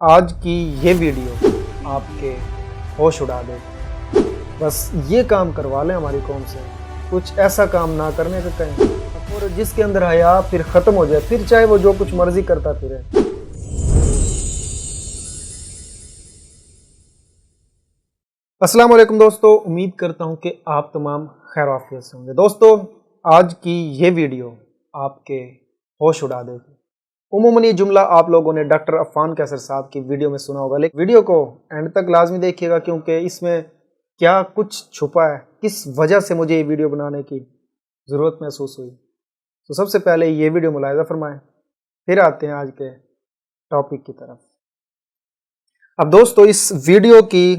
آج کی یہ ویڈیو آپ کے ہوش اڑا دے. بس یہ کام کروا لیں ہماری قوم سے, کچھ ایسا کام نہ کرنے کا کہیں, اور جس کے اندر حیا پھر ختم ہو جائے, پھر چاہے وہ جو کچھ مرضی کرتا پھرے. السلام علیکم دوستو, امید کرتا ہوں کہ آپ تمام خیر و عافیت سے ہوں گے. دوستو, آج کی یہ ویڈیو آپ کے ہوش اڑا دے گی. عموماً یہ جملہ آپ لوگوں نے ڈاکٹر عفان کیسر صاحب کی ویڈیو میں سنا ہوگا, لیکن ویڈیو کو اینڈ تک لازمی دیکھیے گا, کیونکہ اس میں کیا کچھ چھپا ہے, کس وجہ سے مجھے یہ ویڈیو بنانے کی ضرورت محسوس ہوئی. تو سب سے پہلے یہ ویڈیو ملاحظہ فرمائیں, پھر آتے ہیں آج کے ٹاپک کی طرف. اب دوستو, اس ویڈیو کی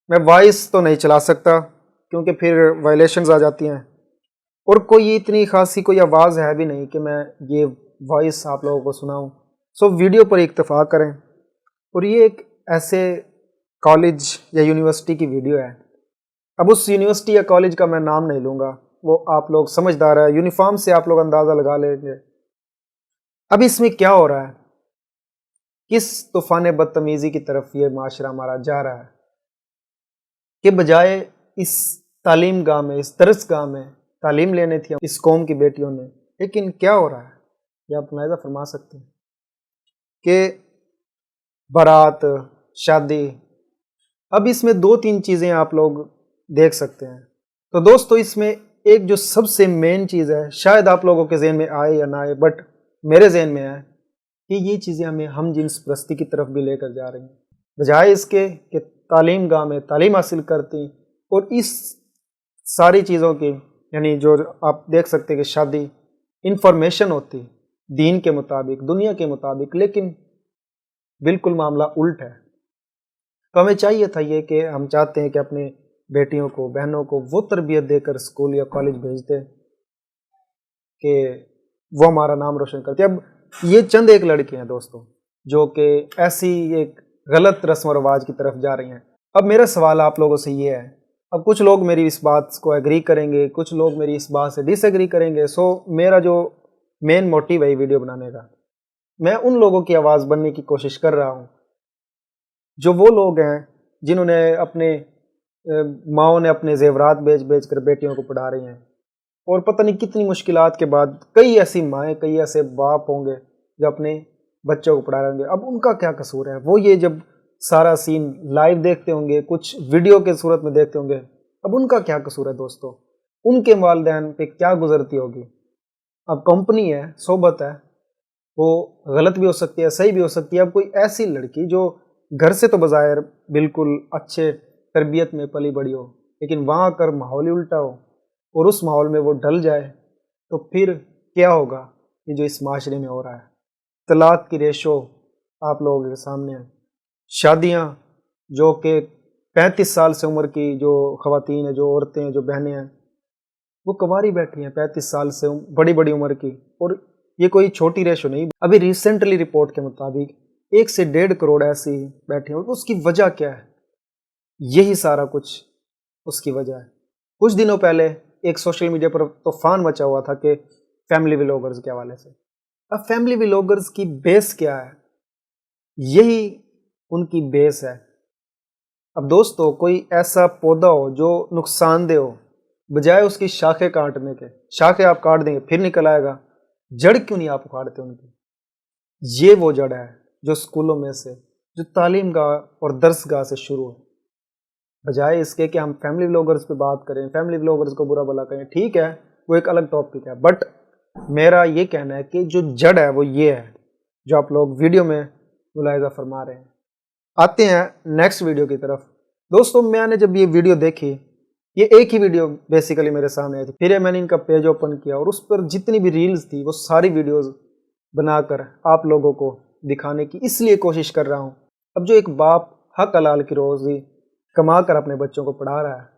میں وائس تو نہیں چلا سکتا کیونکہ پھر وائلیشنز آ جاتی ہیں, اور کوئی اتنی خاصی کوئی آواز ہے بھی نہیں کہ میں یہ وائس آپ لوگوں کو سناؤں. سو ویڈیو پر اکتفا کریں. اور یہ ایک ایسے کالج یا یونیورسٹی کی ویڈیو ہے. اب اس یونیورسٹی یا کالج کا میں نام نہیں لوں گا, وہ آپ لوگ سمجھدار ہے, یونیفارم سے آپ لوگ اندازہ لگا لیں گے. اب اس میں کیا ہو رہا ہے, کس طوفان بدتمیزی کی طرف یہ معاشرہ ہمارا جا رہا ہے, کہ بجائے اس تعلیم گاہ میں, اس درس گاہ میں تعلیم لینے تھی اس قوم کی بیٹیوں نے, لیکن کیا ہو رہا ہے یہ آپ ملاحظہ فرما سکتے ہیں کہ بارات, شادی. اب اس میں دو تین چیزیں آپ لوگ دیکھ سکتے ہیں. تو دوستو, اس میں ایک جو سب سے مین چیز ہے, شاید آپ لوگوں کے ذہن میں آئے یا نہ آئے, بٹ میرے ذہن میں ہے کہ یہ چیزیں ہمیں ہم جنس پرستی کی طرف بھی لے کر جا رہی ہیں. بجائے اس کے کہ تعلیم گاہ میں تعلیم حاصل کرتی, اور اس ساری چیزوں کی, یعنی جو آپ دیکھ سکتے کہ شادی انفارمیشن ہوتی دین کے مطابق, دنیا کے مطابق, لیکن بالکل معاملہ الٹ ہے. تو ہمیں چاہیے تھا یہ کہ ہم چاہتے ہیں کہ اپنے بیٹیوں کو, بہنوں کو وہ تربیت دے کر اسکول یا کالج بھیجتے کہ وہ ہمارا نام روشن کرتے. اب یہ چند ایک لڑکیاں ہیں دوستوں جو کہ ایسی ایک غلط رسم و رواج کی طرف جا رہی ہیں. اب میرا سوال آپ لوگوں سے یہ ہے, اب کچھ لوگ میری اس بات کو ایگری کریں گے, کچھ لوگ میری اس بات سے ڈس ایگری کریں گے. سو میرا جو مین موٹیو ہے یہ ویڈیو بنانے کا, میں ان لوگوں کی آواز بننے کی کوشش کر رہا ہوں جو وہ لوگ ہیں جنہوں نے اپنے ماؤں نے اپنے زیورات بیچ کر بیٹیوں کو پڑھا رہی ہیں, اور پتہ نہیں کتنی مشکلات کے بعد کئی ایسی مائیں, کئی ایسے باپ ہوں گے جو اپنے بچوں کو پڑھا رہے ہوں گے. اب ان کا کیا قصور ہے, وہ یہ جب سارا سین لائیو دیکھتے ہوں گے, کچھ ویڈیو کے صورت میں دیکھتے ہوں گے, اب ان کا کیا قصور ہے دوستو, ان کے والدین پہ کیا گزرتی ہوگی. اب کمپنی ہے, صحبت ہے, وہ غلط بھی ہو سکتی ہے, صحیح بھی ہو سکتی ہے. اب کوئی ایسی لڑکی جو گھر سے تو بظاہر بالکل اچھے تربیت میں پلی بڑی ہو, لیکن وہاں کر ماحول ہی الٹا ہو, اور اس ماحول میں وہ ڈل جائے, تو پھر کیا ہوگا یہ جو اس معاشرے میں ہو رہا ہے. طلاق کی ریشو آپ لوگوں کے سامنے ہے. شادیاں جو کہ 35 سال سے عمر کی جو خواتین ہیں, جو عورتیں ہیں, جو بہنیں ہیں, وہ کنواری بیٹھی ہیں 35 سال سے بڑی بڑی عمر کی, اور یہ کوئی چھوٹی ریشو نہیں. ابھی ریسنٹلی رپورٹ کے مطابق 1 سے 1.5 کروڑ ایسی بیٹھی ہیں. اور اس کی وجہ کیا ہے, یہی سارا کچھ اس کی وجہ ہے. کچھ دنوں پہلے ایک سوشل میڈیا پر طوفان مچا ہوا تھا کہ فیملی ولاگرز کے حوالے سے. اب فیملی ولاگرز کی بیس کیا ہے, یہی ان کی بیس ہے. اب دوستو, کوئی ایسا پودا ہو جو نقصان دہ ہو, بجائے اس کی شاخیں کاٹنے کے, شاخیں آپ کاٹ دیں گے پھر نکل آئے گا, جڑ کیوں نہیں آپ اکھاڑتے ان کی. یہ وہ جڑ ہے جو اسکولوں میں سے, جو تعلیم گاہ اور درس گاہ سے شروع ہے. بجائے اس کے کہ ہم فیملی ولاگرز پہ بات کریں, فیملی ولاگرز کو برا بلا کریں, ٹھیک ہے وہ ایک الگ ٹاپک ہے, بٹ میرا یہ کہنا ہے کہ جو جڑ ہے وہ یہ ہے جو آپ لوگ ویڈیو میں ملاحظہ فرما رہے ہیں. آتے ہیں نیکسٹ ویڈیو کی طرف. دوستو, میں نے جب یہ ویڈیو دیکھی, یہ ایک ہی ویڈیو بیسیکلی میرے سامنے آئی تھی, پھر میں نے ان کا پیج اوپن کیا, اور اس پر جتنی بھی ریلز تھی وہ ساری ویڈیوز بنا کر آپ لوگوں کو دکھانے کی اس لیے کوشش کر رہا ہوں. اب جو ایک باپ حق حلال کی روزی کما کر اپنے بچوں کو پڑھا رہا ہے,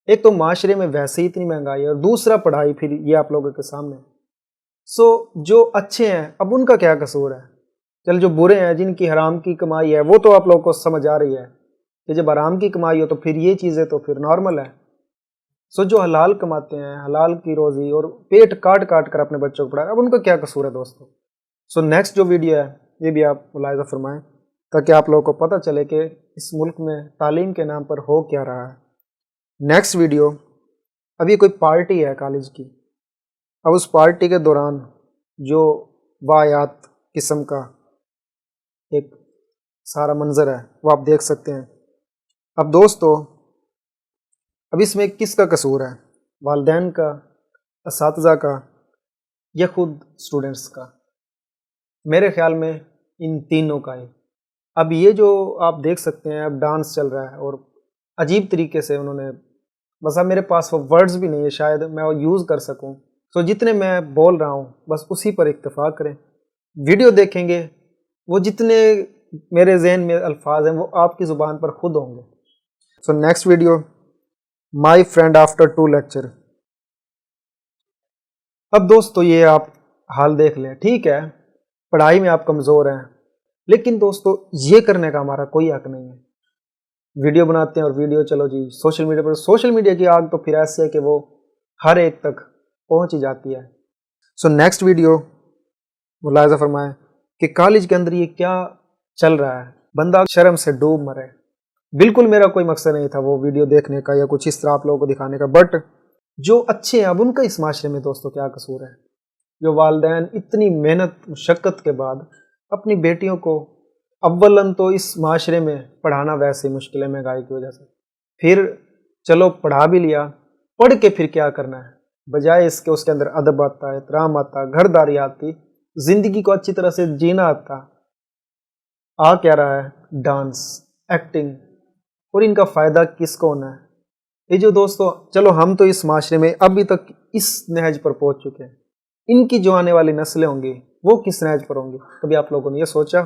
ایک تو معاشرے میں ویسے ہی اتنی مہنگائی ہے, اور دوسرا پڑھائی پھر یہ آپ لوگوں کے سامنے. سو جو اچھے ہیں اب ان کا کیا قصور ہے, چل جو برے ہیں جن کی حرام کی کمائی ہے وہ تو آپ لوگوں کو سمجھ آ رہی ہے کہ جب حرام کی کمائی ہو تو پھر یہ چیزیں تو پھر نارمل ہے. سو جو حلال کماتے ہیں, حلال کی روزی اور پیٹ کاٹ کاٹ کر اپنے بچوں کو پڑھا, اب ان کا کیا قصور ہے دوستو. سو نیکسٹ جو ویڈیو ہے یہ بھی آپ ملاحظہ فرمائیں. تاکہ آپ لوگوں کو پتہ چلے کہ اس ملک میں تعلیم کے نام پر ہو کیا رہا ہے۔ نیکسٹ ویڈیو، اب یہ کوئی پارٹی ہے کالج کی، اب اس پارٹی کے دوران جو واقعات قسم کا ایک سارا منظر ہے وہ آپ دیکھ سکتے ہیں۔ اب دوستو، اب اس میں کس کا قصور ہے؟ والدین کا، اساتذہ کا، یا خود اسٹوڈنٹس کا؟ میرے خیال میں ان تینوں کا ہی۔ اب یہ جو آپ دیکھ سکتے ہیں، اب ڈانس چل رہا ہے اور عجیب طریقے سے انہوں نے، بس اب میرے پاس وہ ورڈز بھی نہیں ہے شاید میں وہ یوز کر سکوں، تو جتنے میں بول رہا ہوں بس اسی پر اکتفا کریں۔ ویڈیو دیکھیں گے وہ جتنے میرے ذہن میں الفاظ ہیں وہ آپ کی زبان پر خود ہوں گے۔ So next video, my friend after 2 lecture. اب دوستو یہ آپ حال دیکھ لیں، ٹھیک ہے پڑھائی میں آپ کمزور ہیں، لیکن دوستو یہ کرنے کا ہمارا کوئی حق نہیں ہے۔ ویڈیو بناتے ہیں اور ویڈیو چلو جی سوشل میڈیا پر، سوشل میڈیا کی آگ تو پھر ایسی ہے کہ وہ ہر ایک تک پہنچ ہی جاتی ہے۔ سو نیکسٹ ویڈیو، ملاحظہ فرمائیں کہ کالج کے اندر یہ کیا چل رہا ہے، بندہ شرم سے ڈوب مرے۔ بالکل میرا کوئی مقصد نہیں تھا وہ ویڈیو دیکھنے کا یا کچھ اس طرح آپ لوگوں کو دکھانے کا، بٹ جو اچھے ہیں اب ان کا اس معاشرے میں دوستو کیا قصور ہے؟ جو والدین اتنی محنت مشقت کے بعد اپنی بیٹیوں کو، اولاً تو اس معاشرے میں پڑھانا ویسے ہی مشکل ہے مہنگائی کی وجہ سے، پھر چلو پڑھا بھی لیا، پڑھ کے پھر کیا کرنا ہے؟ بجائے اس کے اس کے اندر ادب آتا، احترام آتا، گھرداری آتی، زندگی کو اچھی طرح سے جینا آتا، آ کیا رہا ہے؟ ڈانس، ایکٹنگ، اور ان کا فائدہ کس کو ہونا ہے؟ یہ جو دوستو، چلو ہم تو اس معاشرے میں ابھی تک اس نہج پر پہنچ چکے ہیں، ان کی جو آنے والی نسلیں ہوں گی وہ کس نہج پر ہوں گی؟ کبھی آپ لوگوں نے یہ سوچا؟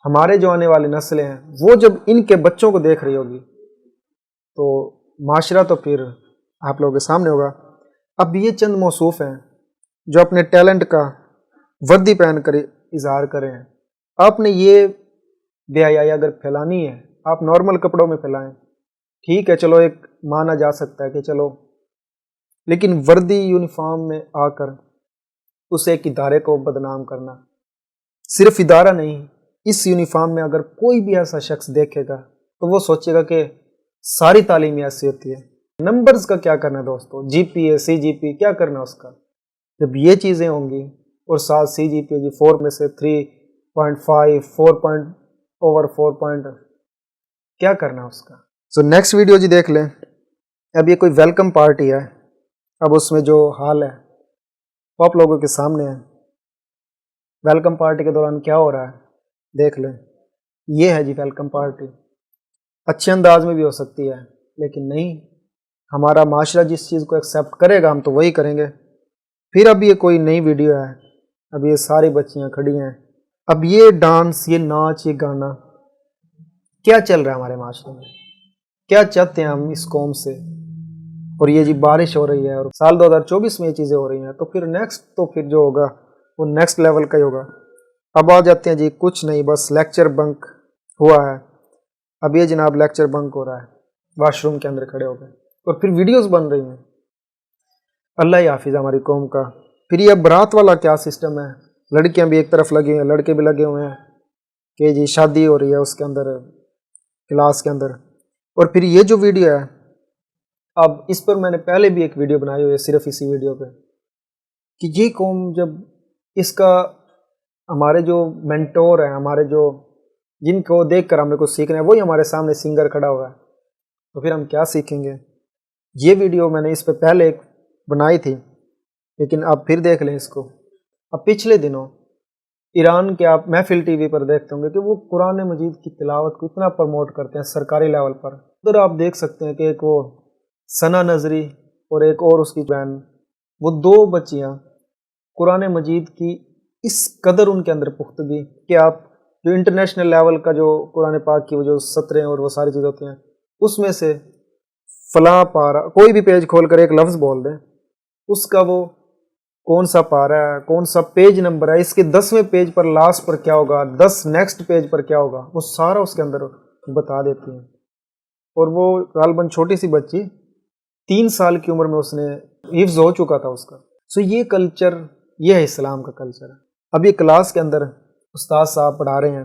ہمارے جو آنے والی نسلیں ہیں وہ جب ان کے بچوں کو دیکھ رہی ہوگی تو معاشرہ تو پھر آپ لوگوں کے سامنے ہوگا۔ اب یہ چند موصوف ہیں جو اپنے ٹیلنٹ کا وردی پہن کر اظہار کرے ہیں۔ آپ نے یہ بے حیائی اگر پھیلانی ہے آپ نارمل کپڑوں میں پھیلائیں، ٹھیک ہے چلو ایک مانا جا سکتا ہے کہ چلو، لیکن وردی یونیفارم میں آ کر اس ایک ادارے کو بدنام کرنا، صرف ادارہ نہیں، اس یونیفارم میں اگر کوئی بھی ایسا شخص دیکھے گا تو وہ سوچے گا کہ ساری تعلیم ایسی ہوتی ہے۔ نمبرز کا کیا کرنا ہے دوستو؟ جی پی اے، سی جی پی کیا کرنا ہے اس کا؟ جب یہ چیزیں ہوں گی اور ساتھ سی جی پی 4 میں سے 3.5 4 کیا کرنا ہے اس کا؟ سو نیکسٹ ویڈیو جی دیکھ لیں۔ اب یہ کوئی ویلکم پارٹی ہے، اب اس میں جو حال ہے وہ آپ لوگوں کے سامنے ہے۔ ویلکم پارٹی کے دوران کیا ہو رہا ہے دیکھ لیں۔ یہ ہے جی ویلکم پارٹی، اچھے انداز میں بھی ہو سکتی ہے لیکن نہیں، ہمارا معاشرہ جس چیز کو ایکسیپٹ کرے گا ہم تو وہی کریں گے۔ پھر اب یہ کوئی نئی ویڈیو ہے، اب یہ ساری بچیاں کھڑی ہیں، اب یہ ڈانس، یہ ناچ، یہ گانا کیا چل رہا ہے ہمارے معاشرے میں؟ کیا چاہتے ہیں ہم اس قوم سے؟ اور یہ جی بارش ہو رہی ہے اور سال 2024 میں یہ چیزیں ہو رہی ہیں، تو پھر نیکسٹ تو پھر جو ہوگا وہ نیکسٹ لیول کا ہی ہوگا۔ اب آ جاتے ہیں جی کچھ نہیں، بس لیکچر بنک ہوا ہے، اب یہ جناب لیکچر بنک ہو رہا ہے، واش روم کے اندر کھڑے ہو گئے اور پھر ویڈیوز بن رہی ہیں۔ اللہ ہی حافظ ہماری قوم کا۔ پھر یہ برات والا کیا سسٹم ہے؟ لڑکیاں بھی ایک طرف لگی ہیں، لڑکے بھی لگے ہوئے ہیں کہ جی شادی ہو رہی ہے اس کے اندر، کلاس کے اندر۔ اور پھر یہ جو ویڈیو ہے، اب اس پر میں نے پہلے بھی ایک ویڈیو بنائی ہوئی ہے صرف اسی ویڈیو پہ، کہ یہ قوم جب اس کا، ہمارے جو مینٹور ہیں، ہمارے جو جن کو دیکھ کر ہم نے کچھ سیکھنا ہے، وہی ہمارے سامنے سنگر کھڑا ہوا ہے، تو پھر ہم کیا سیکھیں گے؟ یہ ویڈیو میں نے اس پہ پہلے ایک بنائی تھی لیکن اب پھر دیکھ لیں اس کو۔ اب پچھلے دنوں ایران کے آپ محفل ٹی وی پر دیکھتے ہوں گے کہ وہ قرآن مجید کی تلاوت کو اتنا پروموٹ کرتے ہیں سرکاری لیول پر۔ ادھر آپ دیکھ سکتے ہیں کہ ایک وہ ثنا نظری اور ایک اور اس کی بہن، وہ 2 بچیاں قرآن مجید کی اس قدر ان کے اندر پختگی کہ آپ جو انٹرنیشنل لیول کا جو قرآن پاک کی وہ جو سطریں اور وہ ساری چیزیں ہوتی ہیں اس میں سے فلاں پارہ، کوئی بھی پیج کھول کر ایک لفظ بول دیں، اس کا وہ کون سا پارہ ہے، کون سا پیج نمبر ہے، اس کے 10ویں پیج پر لاسٹ پر کیا ہوگا، 10 نیکسٹ پیج پر کیا ہوگا، وہ سارا اس کے اندر بتا دیتی ہیں۔ اور وہ غالباً چھوٹی سی بچی 3 سال کی عمر میں اس نے حفظ ہو چکا تھا اس کا۔ سو یہ کلچر، یہ ہے اسلام کا کلچر۔ اب یہ کلاس کے اندر استاد صاحب پڑھا رہے ہیں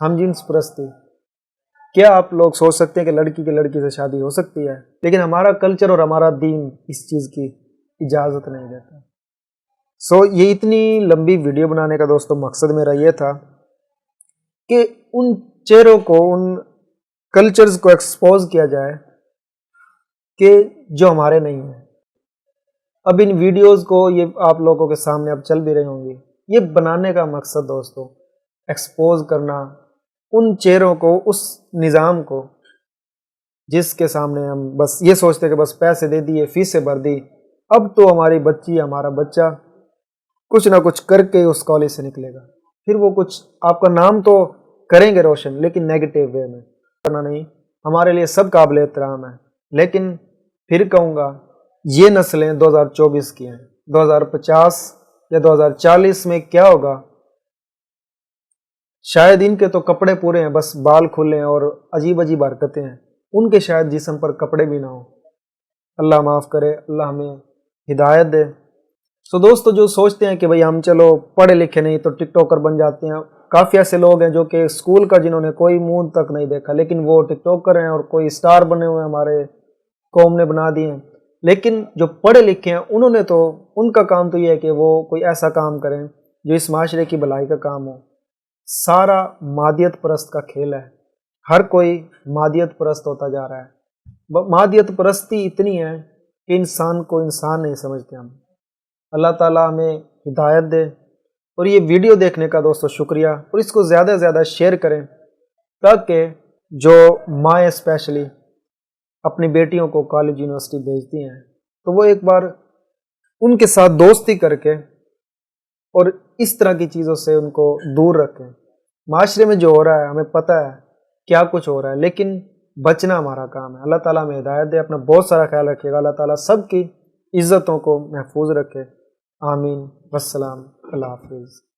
ہم جنس پرستی، کیا آپ لوگ سوچ سکتے ہیں کہ لڑکی کے لڑکی سے شادی ہو سکتی ہے؟ لیکن ہمارا کلچر اور ہمارا دین اس چیز کی اجازت نہیں دیتا۔ یہ اتنی لمبی ویڈیو بنانے کا دوستوں مقصد میرا یہ تھا کہ ان چہروں کو، ان کلچرز کو ایکسپوز کیا جائے کہ جو ہمارے نہیں ہیں۔ اب ان ویڈیوز کو یہ آپ لوگوں کے سامنے اب چل بھی رہے ہوں گے، یہ بنانے کا مقصد دوستوں ایکسپوز کرنا ان چہروں کو، اس نظام کو جس کے سامنے ہم بس یہ سوچتے کہ بس پیسے دے دیے، فیسیں بھر دی، اب تو ہماری بچی، ہمارا بچہ کچھ نہ کچھ کر کے اس کالج سے نکلے گا، پھر وہ کچھ آپ کا نام تو کریں گے روشن، لیکن نیگیٹو وے میں کرنا نہیں۔ ہمارے لیے سب قابل احترام ہے، لیکن پھر کہوں گا یہ نسلیں 2024 کی ہیں، 2050 یا 2040 میں کیا ہوگا؟ شاید ان کے تو کپڑے پورے ہیں، بس بال کھلے ہیں اور عجیب عجیب حرکتیں ہیں، ان کے شاید جسم پر کپڑے بھی نہ ہوں۔ اللہ معاف کرے، اللہ ہمیں ہدایت دے۔ دوستو جو سوچتے ہیں کہ بھئی ہم چلو پڑھے لکھے نہیں تو ٹک ٹاکر بن جاتے ہیں، کافی ایسے لوگ ہیں جو کہ اسکول کا جنہوں نے کوئی منہ تک نہیں دیکھا لیکن وہ ٹک ٹاکر ہیں اور کوئی اسٹار بنے ہوئے ہیں، ہمارے قوم نے بنا دیے ہیں۔ لیکن جو پڑھے لکھے ہیں انہوں نے تو، ان کا کام تو یہ ہے کہ وہ کوئی ایسا کام کریں جو اس معاشرے کی بھلائی کا کام ہو۔ سارا مادیت پرست کا کھیل ہے، ہر کوئی مادیت پرست ہوتا جا رہا ہے۔ مادیت پرستی اتنی ہے کہ انسان کو انسان نہیں سمجھتے ہم۔ اللہ تعالیٰ ہمیں ہدایت دے۔ اور یہ ویڈیو دیکھنے کا دوستو شکریہ، اور اس کو زیادہ سے زیادہ شیئر کریں تاکہ جو مائیں اسپیشلی اپنی بیٹیوں کو کالج یونیورسٹی بھیجتی ہیں تو وہ ایک بار ان کے ساتھ دوستی کر کے اور اس طرح کی چیزوں سے ان کو دور رکھیں۔ معاشرے میں جو ہو رہا ہے ہمیں پتہ ہے کیا کچھ ہو رہا ہے، لیکن بچنا ہمارا کام ہے۔ اللہ تعالیٰ ہمیں ہدایت دے۔ اپنا بہت سارا خیال رکھیے گا۔ اللہ تعالیٰ سب کی عزتوں کو محفوظ رکھے۔ آمین۔ والسلام۔ اللہ حافظ۔